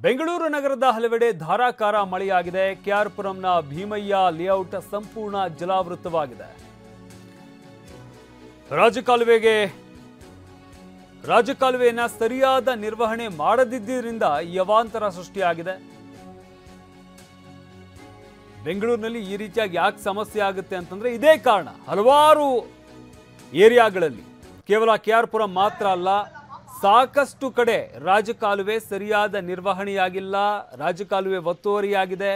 ಬೆಂಗಳೂರು ನಗರದ ಹಲವೆಡೆ ಧಾರಾಕಾರ ಮಳೆಯಾಗಿದೆ. ಕೆಆರ್ಪುರಂನ ಭೀಮಯ್ಯ ಲೇಔಟ್ ಸಂಪೂರ್ಣ ಜಲಾವೃತವಾಗಿದೆ. ರಾಜಕಾಲುವೆಯನ್ನ ಸರಿಯಾದ ನಿರ್ವಹಣೆ ಮಾಡದಿದ್ದರಿಂದ ಈ ಅವಾಂತರ ಸೃಷ್ಟಿಯಾಗಿದೆ. ಬೆಂಗಳೂರಿನಲ್ಲಿ ಈ ರೀತಿಯಾಗಿ ಯಾಕೆ ಸಮಸ್ಯೆ ಆಗುತ್ತೆ ಅಂತಂದ್ರೆ ಇದೇ ಕಾರಣ. ಹಲವಾರು ಏರಿಯಾಗಳಲ್ಲಿ ಕೇವಲ ಕೆಆರ್ಪುರಂ ಮಾತ್ರ ಅಲ್ಲ, ಸಾಕಷ್ಟು ಕಡೆ ರಾಜಕಾಲುವೆ ಸರಿಯಾದ ನಿರ್ವಹಣೆಯಾಗಿಲ್ಲ, ರಾಜಕಾಲುವೆ ಒತ್ತುವರಿಯಾಗಿದೆ.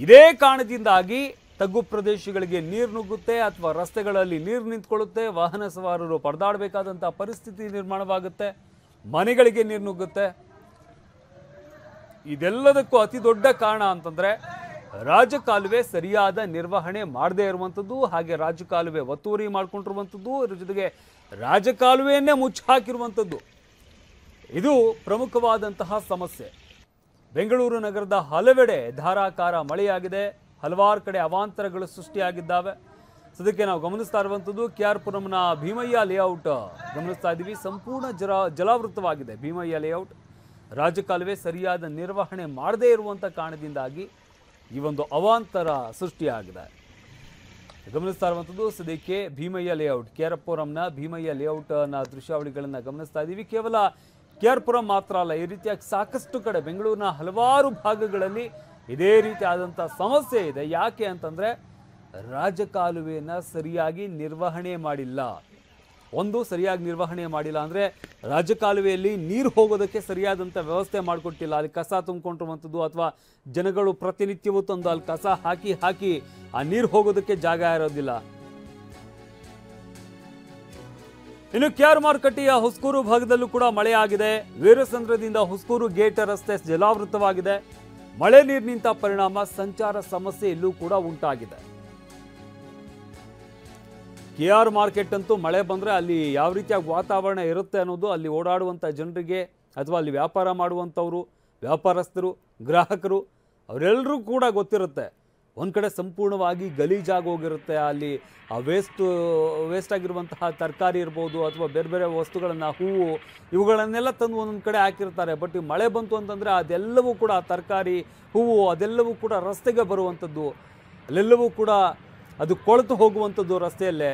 ಇದೇ ಕಾರಣದಿಂದಾಗಿ ತಗ್ಗು ಪ್ರದೇಶಗಳಿಗೆ ನೀರು ನುಗ್ಗುತ್ತೆ ಅಥವಾ ರಸ್ತೆಗಳಲ್ಲಿ ನೀರು ನಿಂತ್ಕೊಳ್ಳುತ್ತೆ. ವಾಹನ ಸವಾರರು ಪರದಾಡಬೇಕಾದಂಥ ಪರಿಸ್ಥಿತಿ ನಿರ್ಮಾಣವಾಗುತ್ತೆ, ಮನೆಗಳಿಗೆ ನೀರು ನುಗ್ಗುತ್ತೆ. ಇದೆಲ್ಲದಕ್ಕೂ ಅತಿ ದೊಡ್ಡ ಕಾರಣ ಅಂತಂದ್ರೆ ರಾಜಕಾಲುವೆ ಸರಿಯಾದ ನಿರ್ವಹಣೆ ಮಾಡದೇ ಇರುವಂಥದ್ದು, ಹಾಗೆ ರಾಜಕಾಲುವೆ ಒತ್ತುವರಿ ಮಾಡ್ಕೊಂಡಿರುವಂಥದ್ದು, ಇದ್ರ ಜೊತೆಗೆ ರಾಜಕಾಲುವೆಯನ್ನೇ ಮುಚ್ಚಾಕಿರುವಂಥದ್ದು. ಇದು ಪ್ರಮುಖವಾದಂತಹ ಸಮಸ್ಯೆ. ಬೆಂಗಳೂರು ನಗರದ ಹಲವೆಡೆ ಧಾರಾಕಾರ ಮಳೆಯಾಗಿದೆ, ಹಲವಾರು ಕಡೆ ಅವಾಂತರಗಳು ಸೃಷ್ಟಿಯಾಗಿದ್ದಾವೆ. ಸದ್ಯಕ್ಕೆ ನಾವು ಗಮನಿಸ್ತಾ ಇರುವಂಥದ್ದು ಕೆಆರ್ಪುರಂನ ಭೀಮಯ್ಯ ಲೇಔಟ್ ಗಮನಿಸ್ತಾ ಇದ್ದೀವಿ. ಸಂಪೂರ್ಣ ಜಲಾವೃತವಾಗಿದೆ ಭೀಮಯ್ಯ ಲೇಔಟ್. ರಾಜಕಾಲುವೆ ಸರಿಯಾದ ನಿರ್ವಹಣೆ ಮಾಡದೇ ಇರುವಂಥ ಕಾರಣದಿಂದಾಗಿ ಈ ಒಂದು ಅವಾಂತರ ಸೃಷ್ಟಿಯಾಗಿದೆ. ಗಮನಿಸ್ತಾ ಇರುವಂಥದ್ದು ಸದ್ಯಕ್ಕೆ ಭೀಮಯ್ಯ ಲೇಔಟ್, ಕೆಆರ್ಪುರಂನ ಭೀಮಯ್ಯ ಲೇಔಟ್ನ ದೃಶ್ಯಾವಳಿಗಳನ್ನು ಗಮನಿಸ್ತಾ ಇದ್ದೀವಿ. ಕೇವಲ ಕೆಆರ್ಪುರಂ ಮಾತ್ರ ಅಲ್ಲ, ಈ ರೀತಿಯಾಗಿ ಸಾಕಷ್ಟು ಕಡೆ ಬೆಂಗಳೂರಿನ ಹಲವಾರು ಭಾಗಗಳಲ್ಲಿ ಇದೇ ರೀತಿಯಾದಂಥ ಸಮಸ್ಯೆ ಇದೆ. ಯಾಕೆ ಅಂತಂದರೆ ರಾಜಕಾಲುವೆಯನ್ನು ಸರಿಯಾಗಿ ನಿರ್ವಹಣೆ ಮಾಡಿಲ್ಲ. ಸರಿಯಾಗಿ ನಿರ್ವಹಣೆ ಮಾಡಿಲ್ಲ ಅಂದರೆ ರಾಜಕಾಲುವೆಯಲ್ಲಿ ನೀರು ಹೋಗೋದಕ್ಕೆ ಸರಿಯಾದಂಥ ವ್ಯವಸ್ಥೆ ಮಾಡಿಕೊಟ್ಟಿಲ್ಲ. ಅಲ್ಲಿ ಕಸ ತುಂಬಿಕೊಂಡಿರುವಂಥದ್ದು ಅಥವಾ ಜನಗಳು ಪ್ರತಿನಿತ್ಯವೂ ತಂದು ಅಲ್ಲಿ ಕಸ ಹಾಕಿ ಆ ನೀರು ಹೋಗೋದಕ್ಕೆ ಜಾಗ ಇರೋದಿಲ್ಲ. ಇನ್ನು ಕೆಆರ್ ಮಾರುಕಟ್ಟೆಯ ಹುಸ್ಕೂರು ಭಾಗದಲ್ಲೂ ಕೂಡ ಮಳೆ ಆಗಿದೆ. ವೀರಸಂದ್ರದಿಂದ ಹುಸ್ಕೂರು ಗೇಟ್ ರಸ್ತೆ ಜಲಾವೃತವಾಗಿದೆ. ಮಳೆ ನೀರು ನಿಂತ ಪರಿಣಾಮ ಸಂಚಾರ ಸಮಸ್ಯೆ ಇಲ್ಲೂ ಕೂಡ ಉಂಟಾಗಿದೆ. ಕೆಆರ್ ಮಾರ್ಕೆಟ್ ಅಂತೂ ಮಳೆ ಬಂದರೆ ಅಲ್ಲಿ ಯಾವ ರೀತಿಯಾಗಿ ವಾತಾವರಣ ಇರುತ್ತೆ ಅನ್ನೋದು ಅಲ್ಲಿ ಓಡಾಡುವಂಥ ಜನರಿಗೆ ಅಥವಾ ಅಲ್ಲಿ ವ್ಯಾಪಾರ ಮಾಡುವಂಥವರು, ವ್ಯಾಪಾರಸ್ಥರು, ಗ್ರಾಹಕರು ಅವರೆಲ್ಲರೂ ಕೂಡ ಗೊತ್ತಿರುತ್ತೆ. ಒಂದು ಕಡೆ ಸಂಪೂರ್ಣವಾಗಿ ಗಲೀಜಾಗಿ ಹೋಗಿರುತ್ತೆ. ಅಲ್ಲಿ ಆ ವೇಸ್ಟ್ ಆಗಿರುವಂತಹ ತರಕಾರಿ ಇರ್ಬೋದು ಅಥವಾ ಬೇರೆ ಬೇರೆ ವಸ್ತುಗಳನ್ನು, ಹೂವು, ಇವುಗಳನ್ನೆಲ್ಲ ತಂದು ಒಂದೊಂದು ಕಡೆ ಹಾಕಿರ್ತಾರೆ. ಬಟ್ ಈ ಮಳೆ ಬಂತು ಅಂತಂದರೆ ಅದೆಲ್ಲವೂ ಕೂಡ ತರಕಾರಿ, ಹೂವು ಅದೆಲ್ಲವೂ ಕೂಡ ರಸ್ತೆಗೆ ಬರುವಂಥದ್ದು, ಅಲ್ಲೆಲ್ಲವೂ ಕೂಡ ಅದು ಕೊಳೆತು ಹೋಗುವಂಥದ್ದು. ರಸ್ತೆಯಲ್ಲೇ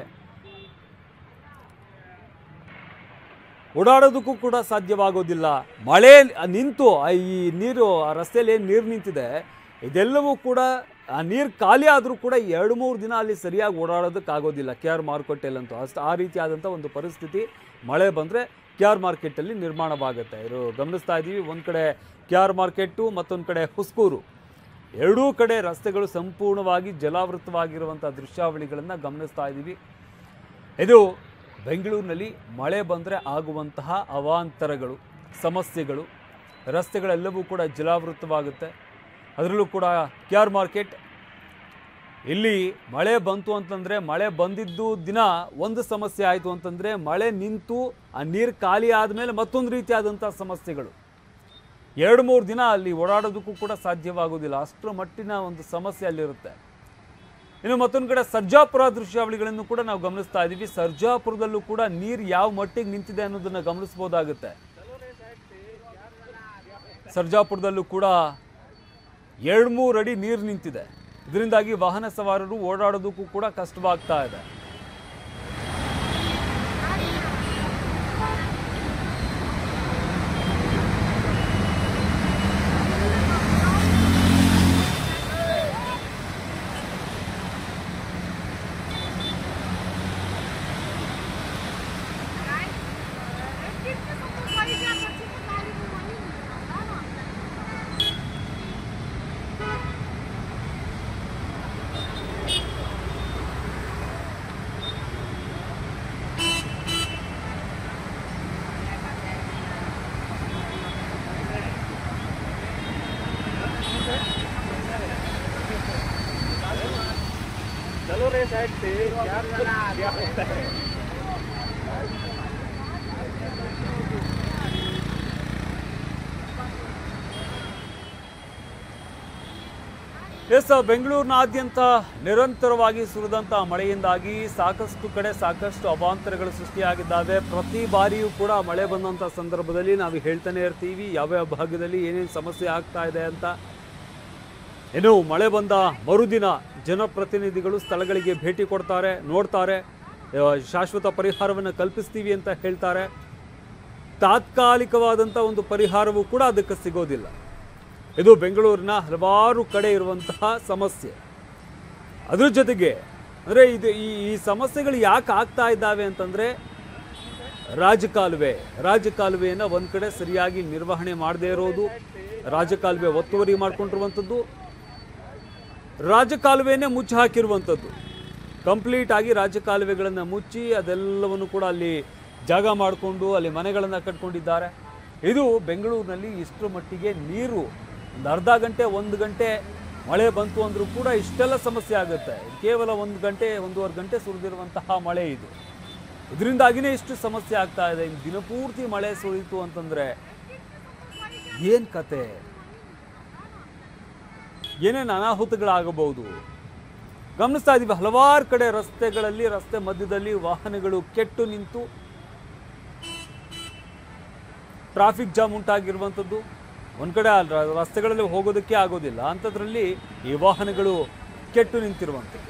ಓಡಾಡೋದಕ್ಕೂ ಕೂಡ ಸಾಧ್ಯವಾಗೋದಿಲ್ಲ. ಮಳೆ ನಿಂತು ಈ ನೀರು ಆ ರಸ್ತೆಯಲ್ಲಿ ನೀರು ನಿಂತಿದೆ, ಇದೆಲ್ಲವೂ ಕೂಡ ಆ ನೀರು ಖಾಲಿ ಆದರೂ ಕೂಡ 2-3 ದಿನ ಅಲ್ಲಿ ಸರಿಯಾಗಿ ಓಡಾಡೋದಕ್ಕಾಗೋದಿಲ್ಲ ಕೆಆರ್ ಮಾರುಕಟ್ಟೆಯಲ್ಲಂತೂ. ಆ ರೀತಿಯಾದಂಥ ಒಂದು ಪರಿಸ್ಥಿತಿ ಮಳೆ ಬಂದರೆ ಕೆಆರ್ ಮಾರ್ಕೆಟಲ್ಲಿ ನಿರ್ಮಾಣವಾಗುತ್ತೆ. ಇದು ಗಮನಿಸ್ತಾ ಇದ್ದೀವಿ. ಒಂದು ಕಡೆ ಕೆಆರ್ ಮಾರ್ಕೆಟು, ಮತ್ತೊಂದು ಕಡೆ ಹುಸ್ಕೂರು, ಎರಡೂ ಕಡೆ ರಸ್ತೆಗಳು ಸಂಪೂರ್ಣವಾಗಿ ಜಲಾವೃತವಾಗಿರುವಂಥ ದೃಶ್ಯಾವಳಿಗಳನ್ನು ಗಮನಿಸ್ತಾ ಇದ್ದೀವಿ. ಇದು ಬೆಂಗಳೂರಿನಲ್ಲಿ ಮಳೆ ಬಂದರೆ ಆಗುವಂತಹ ಅವಾಂತರಗಳು, ಸಮಸ್ಯೆಗಳು. ರಸ್ತೆಗಳೆಲ್ಲವೂ ಕೂಡ ಜಲಾವೃತವಾಗುತ್ತೆ. ಅದರಲ್ಲೂ ಕೂಡ ಕೆಆರ್ ಮಾರ್ಕೆಟ್, ಇಲ್ಲಿ ಮಳೆ ಬಂತು ಅಂತಂದರೆ, ಮಳೆ ಬಂದಿದ್ದು ದಿನ ಒಂದು ಸಮಸ್ಯೆ ಆಯಿತು ಅಂತಂದರೆ, ಮಳೆ ನಿಂತು ಆ ನೀರು ಖಾಲಿ ಆದಮೇಲೆ ಮತ್ತೊಂದು ರೀತಿಯಾದಂಥ ಸಮಸ್ಯೆಗಳು. 2-3 ದಿನ ಅಲ್ಲಿ ಓಡಾಡೋದಕ್ಕೂ ಕೂಡ ಸಾಧ್ಯವಾಗೋದಿಲ್ಲ. ಅಷ್ಟರ ಮಟ್ಟಿನ ಒಂದು ಸಮಸ್ಯೆ ಅಲ್ಲಿರುತ್ತೆ. ಇನ್ನು ಮತ್ತೊಂದು ಕಡೆ ಸರ್ಜಾಪುರ ದೃಶ್ಯಾವಳಿಗಳನ್ನು ಕೂಡ ನಾವು ಗಮನಿಸ್ತಾ ಇದ್ದೀವಿ. ಸರ್ಜಾಪುರದಲ್ಲೂ ಕೂಡ ನೀರು ಯಾವ ಮಟ್ಟಿಗೆ ನಿಂತಿದೆ ಅನ್ನೋದನ್ನು ಗಮನಿಸ್ಬೋದಾಗುತ್ತೆ. ಸರ್ಜಾಪುರದಲ್ಲೂ ಕೂಡ 2-3 ಅಡಿ ನೀರು ನಿಂತಿದೆ. ಇದರಿಂದಾಗಿ ವಾಹನ ಸವಾರರು ಓಡಾಡೋದಕ್ಕೂ ಕೂಡ ಕಷ್ಟವಾಗ್ತಾ ಇದೆ. चलो रे साइड से क्या होता है। ಎಸ್, ಬೆಂಗಳೂರಿನಾದ್ಯಂತ ನಿರಂತರವಾಗಿ ಸುರಿದಂತಹ ಮಳೆಯಿಂದಾಗಿ ಸಾಕಷ್ಟು ಕಡೆ ಸಾಕಷ್ಟು ಅವಾಂತರಗಳು ಸೃಷ್ಟಿಯಾಗಿದ್ದಾವೆ. ಪ್ರತಿ ಬಾರಿಯೂ ಕೂಡ ಮಳೆ ಬಂದಂಥ ಸಂದರ್ಭದಲ್ಲಿ ನಾವು ಹೇಳ್ತಾನೆ ಇರ್ತೀವಿ ಯಾವ್ಯಾವ ಭಾಗದಲ್ಲಿ ಏನೇನು ಸಮಸ್ಯೆ ಆಗ್ತಾ ಇದೆ ಅಂತ. ಇನ್ನು ಮಳೆ ಬಂದ ಮರುದಿನ ಜನಪ್ರತಿನಿಧಿಗಳು ಸ್ಥಳಗಳಿಗೆ ಭೇಟಿ ಕೊಡ್ತಾರೆ, ನೋಡ್ತಾರೆ, ಶಾಶ್ವತ ಪರಿಹಾರವನ್ನು ಕಲ್ಪಿಸ್ತೀವಿ ಅಂತ ಹೇಳ್ತಾರೆ. ತಾತ್ಕಾಲಿಕವಾದಂಥ ಒಂದು ಪರಿಹಾರವೂ ಕೂಡ ಅದಕ್ಕೆ ಸಿಗೋದಿಲ್ಲ. ಇದು ಬೆಂಗಳೂರಿನ ಹಲವಾರು ಕಡೆ ಇರುವಂತಹ ಸಮಸ್ಯೆ. ಅದ್ರ ಜೊತೆಗೆ ಅಂದರೆ ಈ ಸಮಸ್ಯೆಗಳು ಯಾಕೆ ಆಗ್ತಾ ಇದ್ದಾವೆ ಅಂತಂದರೆ ರಾಜಕಾಲುವೆಯನ್ನು ಒಂದು ಕಡೆ ಸರಿಯಾಗಿ ನಿರ್ವಹಣೆ ಮಾಡದೇ ಇರೋದು, ರಾಜಕಾಲುವೆ ಒತ್ತುವರಿ ಮಾಡ್ಕೊಂಡಿರುವಂಥದ್ದು, ರಾಜಕಾಲುವೆಯನ್ನೇ ಮುಚ್ಚಿ ಹಾಕಿರುವಂಥದ್ದು. ಕಂಪ್ಲೀಟ್ ಆಗಿ ರಾಜಕಾಲುವೆಗಳನ್ನು ಮುಚ್ಚಿ ಅದೆಲ್ಲವನ್ನು ಕೂಡ ಅಲ್ಲಿ ಜಾಗ ಮಾಡಿಕೊಂಡು ಅಲ್ಲಿ ಮನೆಗಳನ್ನು ಕಟ್ಕೊಂಡಿದ್ದಾರೆ. ಇದು ಬೆಂಗಳೂರಿನಲ್ಲಿ ಇಷ್ಟರ ಮಟ್ಟಿಗೆ ನೀರು ಒಂದು ಅರ್ಧ ಗಂಟೆ 1 ಗಂಟೆ ಮಳೆ ಬಂತು ಅಂದರೂ ಕೂಡ ಇಷ್ಟೆಲ್ಲ ಸಮಸ್ಯೆ ಆಗುತ್ತೆ. ಕೇವಲ 1 ಗಂಟೆ 1.5 ಗಂಟೆ ಸುರಿದಿರುವಂತಹ ಮಳೆ ಇದು. ಇದರಿಂದಾಗಿಯೇ ಇಷ್ಟು ಸಮಸ್ಯೆ ಆಗ್ತಾ ಇದೆ. ಇನ್ನು ದಿನಪೂರ್ತಿ ಮಳೆ ಸುರಿಯಿತು ಅಂತಂದರೆ ಏನು ಕತೆ, ಏನೇನು ಅನಾಹುತಗಳಾಗಬಹುದು ಗಮನಿಸ್ತಾ ಇದ್ದೀವಿ. ಹಲವಾರು ಕಡೆ ರಸ್ತೆಗಳಲ್ಲಿ, ರಸ್ತೆ ಮಧ್ಯದಲ್ಲಿ ವಾಹನಗಳು ಕೆಟ್ಟು ನಿಂತು ಟ್ರಾಫಿಕ್ ಜಾಮ್ ಉಂಟಾಗಿರುವಂಥದ್ದು. ಒಂದು ಕಡೆ ರಸ್ತೆಗಳಲ್ಲಿ ಹೋಗೋದಕ್ಕೆ ಆಗೋದಿಲ್ಲ, ಅಂಥದ್ರಲ್ಲಿ ಈ ವಾಹನಗಳು ಕೆಟ್ಟು ನಿಂತಿರುವಂಥದ್ದು.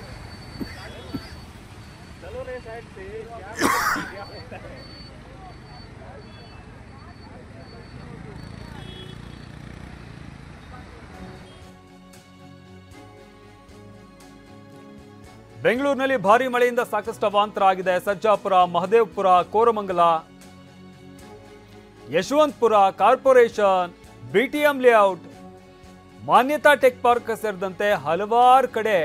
ಬೆಂಗಳೂರಿನಲ್ಲಿ ಭಾರೀ ಮಳೆಯಿಂದ ಸಾಕಷ್ಟು ಅವಾಂತರ ಆಗಿದೆ. Sarjapura, Mahadevapura, Koramangala, Yeshwanthpur, corporation, BTM layout, Manyata tech park ಸೇರಿದಂತೆ ಹಲವಾರು ಕಡೆ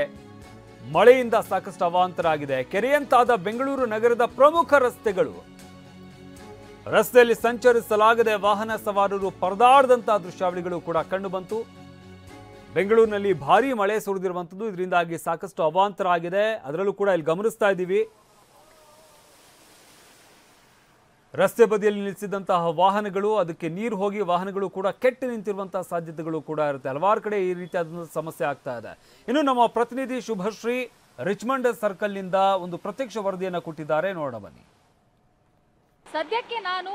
ಮಳೆಯಿಂದ ಸಾಕಷ್ಟು ಅವಾಂತರ ಆಗಿದೆ. ಕೆರೆಯಂತಾದ ಬೆಂಗಳೂರು ನಗರದ ಪ್ರಮುಖ ರಸ್ತೆಯಲ್ಲಿ ಸಂಚರಿಸಲಾಗದೆ ವಾಹನ ಸವಾರರು ಪರದಾಡದಂತಹ ದೃಶ್ಯಾವಳಿಗಳು ಕೂಡ ಕಂಡುಬಂತು. ಬೆಂಗಳೂರಿನಲ್ಲಿ ಭಾರೀ ಮಳೆ ಸುರಿದಿರುವಂಥದ್ದು, ಇದರಿಂದಾಗಿ ಸಾಕಷ್ಟು ಅವಾಂತರ ಆಗಿದೆ. ಅದರಲ್ಲೂ ಕೂಡ ಇಲ್ಲಿ ಗಮನಿಸ್ತಾ ಇದ್ದೀವಿ, ರಸ್ತೆ ಬದಿಯಲ್ಲಿ ನಿಲ್ಲಿಸಿದಂತಹ ವಾಹನಗಳು, ಅದಕ್ಕೆ ನೀರು ಹೋಗಿ ವಾಹನಗಳು ಕೂಡ ಕೆಟ್ಟು ನಿಂತಿರುವಂತಹ ಸಾಧ್ಯತೆಗಳು ಕೂಡ ಇರುತ್ತೆ. ಹಲವಾರು ಕಡೆ ಈ ರೀತಿಯಾದ ಸಮಸ್ಯೆ ಆಗ್ತಾ ಇದೆ. ಇನ್ನು ನಮ್ಮ ಪ್ರತಿನಿಧಿ ಶುಭಶ್ರೀ ರಿಚ್ಮಂಡ್ ಸರ್ಕಲ್ನಿಂದ ಒಂದು ಪ್ರತ್ಯಕ್ಷ ವರದಿಯನ್ನು ಕೊಟ್ಟಿದ್ದಾರೆ, ನೋಡೋಣ ಬನ್ನಿ. ಸದ್ಯಕ್ಕೆ ನಾನು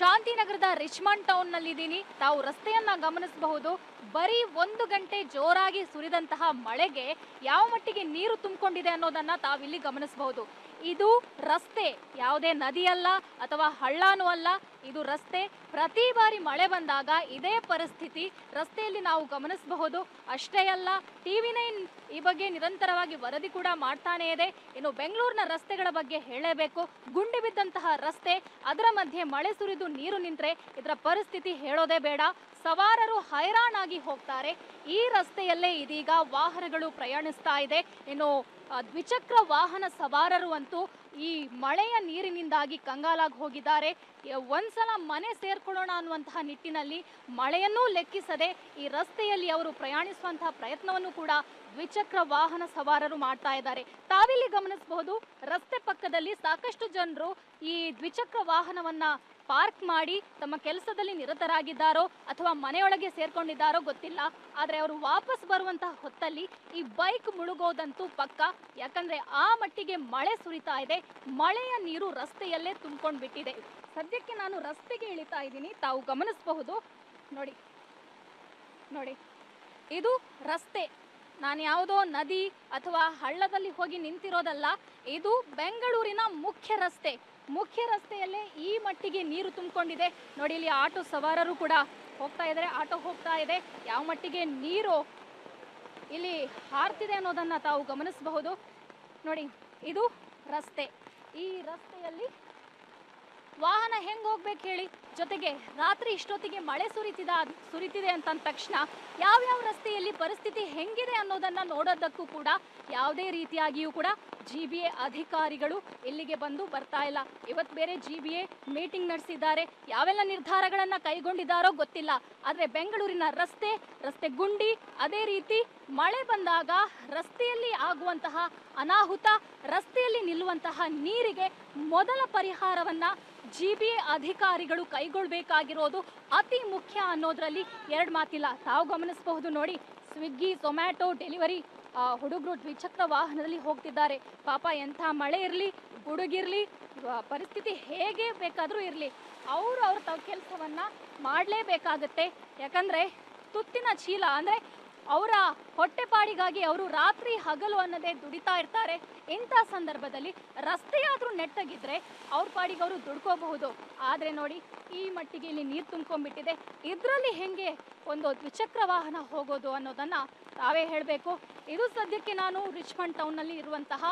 ಶಾಂತಿನಗರದ ರಿಚ್ಮಂಡ್ ಟೌನ್ ನಲ್ಲಿದ್ದೀನಿ. ತಾವು ರಸ್ತೆಯನ್ನ ಗಮನಿಸಬಹುದು. ಬರೀ 1 ಗಂಟೆ ಜೋರಾಗಿ ಸುರಿದಂತಹ ಮಳೆಗೆ ಯಾವ ಮಟ್ಟಿಗೆ ನೀರು ತುಂಬಿಕೊಂಡಿದೆ ಅನ್ನೋದನ್ನ ತಾವಿಲ್ಲಿ ಗಮನಿಸಬಹುದು. ಇದು ರಸ್ತೆ, ಯಾವುದೇ ನದಿಯಲ್ಲ ಅಥವಾ ಹಳ್ಳನೂ ಅಲ್ಲ, ಇದು ರಸ್ತೆ. ಪ್ರತಿ ಬಾರಿ ಮಳೆ ಬಂದಾಗ ಇದೇ ಪರಿಸ್ಥಿತಿ ರಸ್ತೆಯಲ್ಲಿ ನಾವು ಗಮನಿಸಬಹುದು. ಅಷ್ಟೇ ಅಲ್ಲ, TV9 ಈ ಬಗ್ಗೆ ನಿರಂತರವಾಗಿ ವರದಿ ಕೂಡ ಮಾಡ್ತಾನೆ ಇದೆ. ಇನ್ನು ಬೆಂಗಳೂರಿನ ರಸ್ತೆಗಳ ಬಗ್ಗೆ ಹೇಳಬೇಕು. ಗುಂಡಿ ಬಿದ್ದಂತಹ ರಸ್ತೆ, ಅದರ ಮಧ್ಯೆ ಮಳೆ ಸುರಿದು ನೀರು ನಿಂತರೆ ಇದರ ಪರಿಸ್ಥಿತಿ ಹೇಳೋದೇ ಬೇಡ. ಸವಾರರು ಹೈರಾಣಾಗಿ ಹೋಗ್ತಾರೆ. ಈ ರಸ್ತೆಯಲ್ಲೇ ಇದೀಗ ವಾಹನಗಳು ಪ್ರಯಾಣಿಸ್ತಾ ಇದೆ. ಇನ್ನು ದ್ವಿಚಕ್ರ ವಾಹನ ಸವಾರರು ಅಂತೂ ಈ ಮಳೆಯ ನೀರಿನಿಂದಾಗಿ ಕಂಗಾಲಾಗಿ ಹೋಗಿದ್ದಾರೆ. ಒಂದ್ಸಲ ಮನೆ ಸೇರ್ಕೊಳ್ಳೋಣ ಅನ್ನುವಂತಹ ನಿಟ್ಟಿನಲ್ಲಿ ಮಳೆಯನ್ನೂ ಲೆಕ್ಕಿಸದೆ ಈ ರಸ್ತೆಯಲ್ಲಿ ಅವರು ಪ್ರಯಾಣಿಸುವಂತಹ ಪ್ರಯತ್ನವನ್ನು ಕೂಡ ದ್ವಿಚಕ್ರ ವಾಹನ ಸವಾರರು ಮಾಡ್ತಾ ಇದ್ದಾರೆ. ತಾವಿಲ್ಲಿ ಗಮನಿಸಬಹುದು, ರಸ್ತೆ ಪಕ್ಕದಲ್ಲಿ ಸಾಕಷ್ಟು ಜನರು ಈ ದ್ವಿಚಕ್ರ ವಾಹನವನ್ನ ಪಾರ್ಕ್ ಮಾಡಿ ತಮ್ಮ ಕೆಲಸದಲ್ಲಿ ನಿರತರಾಗಿದ್ದಾರೋ ಅಥವಾ ಮನೆಯೊಳಗೆ ಸೇರ್ಕೊಂಡಿದ್ದಾರೋ ಗೊತ್ತಿಲ್ಲ. ಆದ್ರೆ ಅವರು ವಾಪಸ್ ಬರುವಂತಹ ಹೊತ್ತಲ್ಲಿ ಈ ಬೈಕ್ ಮುಳುಗೋದಂತೂ ಪಕ್ಕ. ಯಾಕಂದ್ರೆ ಆ ಮಟ್ಟಿಗೆ ಮಳೆ ಸುರಿತಾ ಇದೆ. ಮಳೆಯ ನೀರು ರಸ್ತೆಯಲ್ಲೇ ತುಂಬಿಕೊಂಡು ಬಿಟ್ಟಿದೆ. ಸದ್ಯಕ್ಕೆ ನಾನು ರಸ್ತೆಗೆ ಇಳಿತಾ ಇದ್ದೀನಿ. ತಾವು ಗಮನಿಸಬಹುದು, ನೋಡಿ ಇದು ರಸ್ತೆ. ನಾನು ಯಾವುದೋ ನದಿ ಅಥವಾ ಹಳ್ಳದಲ್ಲಿ ಹೋಗಿ ನಿಂತಿರೋದಲ್ಲ. ಇದು ಬೆಂಗಳೂರಿನ ಮುಖ್ಯ ರಸ್ತೆಯಲ್ಲೇ ಈ ಮಟ್ಟಿಗೆ ನೀರು ತುಂಬಿಕೊಂಡಿದೆ. ನೋಡಿ, ಇಲ್ಲಿ ಆಟೋ ಸವಾರರು ಕೂಡ ಹೋಗ್ತಾ ಇದ್ದಾರೆ. ಆಟೋ ಹೋಗ್ತಾ ಇದೆ. ಯಾವ ಮಟ್ಟಿಗೆ ನೀರು ಇಲ್ಲಿ ಹಾರ್ತಿದೆ ಅನ್ನೋದನ್ನ ತಾವು ಗಮನಿಸಬಹುದು. ನೋಡಿ, ಇದು ರಸ್ತೆ. ಈ ರಸ್ತೆಯಲ್ಲಿ ವಾಹನ ಹೆಂಗ್ ಹೋಗ್ಬೇಕು ಹೇಳಿ? ಜೊತೆಗೆ ರಾತ್ರಿ ಇಷ್ಟೊತ್ತಿಗೆ ಮಳೆ ಸುರಿತಿದೆ ಅಂತ ತಕ್ಷಣ ಯಾವ್ಯಾವ ರಸ್ತೆಯಲ್ಲಿ ಪರಿಸ್ಥಿತಿ ಹೆಂಗಿದೆ ಅನ್ನೋದನ್ನ ನೋಡೋದಕ್ಕೂ ಕೂಡ ಯಾವುದೇ ರೀತಿಯಾಗಿಯೂ ಕೂಡ GBA ಅಧಿಕಾರಿಗಳು ಇಲ್ಲಿಗೆ ಬರ್ತಾ ಇಲ್ಲ. ಇವತ್ತು ಬೇರೆ GBA ಮೀಟಿಂಗ್ ನಡೆಸಿದ್ದಾರೆ. ಯಾವೆಲ್ಲ ನಿರ್ಧಾರಗಳನ್ನ ಕೈಗೊಂಡಿದ್ದಾರೋ ಗೊತ್ತಿಲ್ಲ. ಆದ್ರೆ ಬೆಂಗಳೂರಿನ ರಸ್ತೆ ಗುಂಡಿ, ಅದೇ ರೀತಿ ಮಳೆ ಬಂದಾಗ ರಸ್ತೆಯಲ್ಲಿ ಆಗುವಂತಹ ಅನಾಹುತ, ರಸ್ತೆಯಲ್ಲಿ ನಿಲ್ಲುವಂತಹ ನೀರಿಗೆ ಮೊದಲ ಪರಿಹಾರವನ್ನ GBA ಅಧಿಕಾರಿಗಳು ಕೈಗೊಳ್ಳಬೇಕಾಗಿರೋದು ಅತಿ ಮುಖ್ಯ ಅನ್ನೋದ್ರಲ್ಲಿ ಎರಡು ಮಾತಿಲ್ಲ. ತಾವು ಗಮನಿಸಬಹುದು ನೋಡಿ, ಸ್ವಿಗ್ಗಿ ಝೊಮ್ಯಾಟೊ ಡೆಲಿವರಿ ಹುಡುಗರು ದ್ವಿಚಕ್ರ ವಾಹನದಲ್ಲಿ ಹೋಗ್ತಿದ್ದಾರೆ. ಪಾಪ ಎಂಥ ಮಳೆ ಇರಲಿ, ಗುಡುಗಿರಲಿ, ಪರಿಸ್ಥಿತಿ ಹೇಗೆ ಬೇಕಾದರೂ ಇರಲಿ, ಅವ್ರ ಕೆಲಸವನ್ನ ಮಾಡಲೇಬೇಕಾಗತ್ತೆ. ಯಾಕಂದ್ರೆ ತುತ್ತಿನ ಚೀಲ ಅಂದರೆ ಅವರ ಹೊಟ್ಟೆಪಾಡಿಗಾಗಿ ಅವರು ರಾತ್ರಿ ಹಗಲು ಅನ್ನದೇ ದುಡಿತಾ ಇರ್ತಾರೆ. ಇಂಥ ಸಂದರ್ಭದಲ್ಲಿ ರಸ್ತೆಯಾದರೂ ನೆಟ್ಟಗಿದ್ರೆ ಅವ್ರ ಪಾಡಿಗೆ ಅವರು ದುಡ್ಕೋಬಹುದು. ಆದರೆ ನೋಡಿ, ಈ ಮಟ್ಟಿಗೆ ಇಲ್ಲಿ ನೀರು ತುಂಬ್ಕೊಂಡ್ಬಿಟ್ಟಿದೆ. ಇದರಲ್ಲಿ ಹೆಂಗೆ ಒಂದು ದ್ವಿಚಕ್ರ ವಾಹನ ಹೋಗೋದು ಅನ್ನೋದನ್ನು ತಾವೇ ಹೇಳಬೇಕು. ಇದು ಸದ್ಯಕ್ಕೆ ನಾನು ರಿಚ್ಮಂಡ್ ಟೌನ್ನಲ್ಲಿ ಇರುವಂತಹ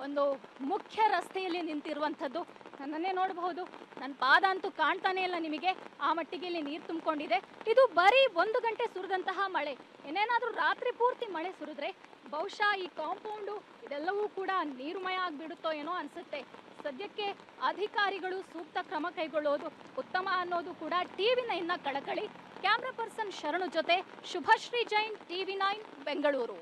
ಒಂದು ಮುಖ್ಯ ರಸ್ತೆಯಲ್ಲಿ ನಿಂತಿರುವಂಥದ್ದು. ನನ್ನನ್ನೇ ನೋಡಬಹುದು, ನನ್ನ ಪಾದ ಅಂತೂ ಕಾಣ್ತಾನೆ ಇಲ್ಲ ನಿಮಗೆ, ಆ ಮಟ್ಟಿಗೆ ಇಲ್ಲಿ ನೀರು ತುಂಬಿಕೊಂಡಿದೆ. ಇದು ಬರೀ 1 ಗಂಟೆ ಸುರಿದಂತಹ ಮಳೆ. ಏನೇನಾದರೂ ರಾತ್ರಿ ಪೂರ್ತಿ ಮಳೆ ಸುರಿದ್ರೆ ಬಹುಶಃ ಈ ಕಾಂಪೌಂಡು ಇದೆಲ್ಲವೂ ಕೂಡ ನೀರುಮಯ ಆಗಿಬಿಡುತ್ತೋ ಏನೋ ಅನಿಸುತ್ತೆ. ಸದ್ಯಕ್ಕೆ ಅಧಿಕಾರಿಗಳು ಸೂಕ್ತ ಕ್ರಮ ಕೈಗೊಳ್ಳೋದು ಉತ್ತಮ ಅನ್ನೋದು ಕೂಡ TV9ನ ಕಳಕಳಿ. ಕ್ಯಾಮ್ರಾ ಪರ್ಸನ್ ಶರಣು ಜೊತೆ ಶುಭಶ್ರೀ ಜೈನ್, TV9 ಬೆಂಗಳೂರು.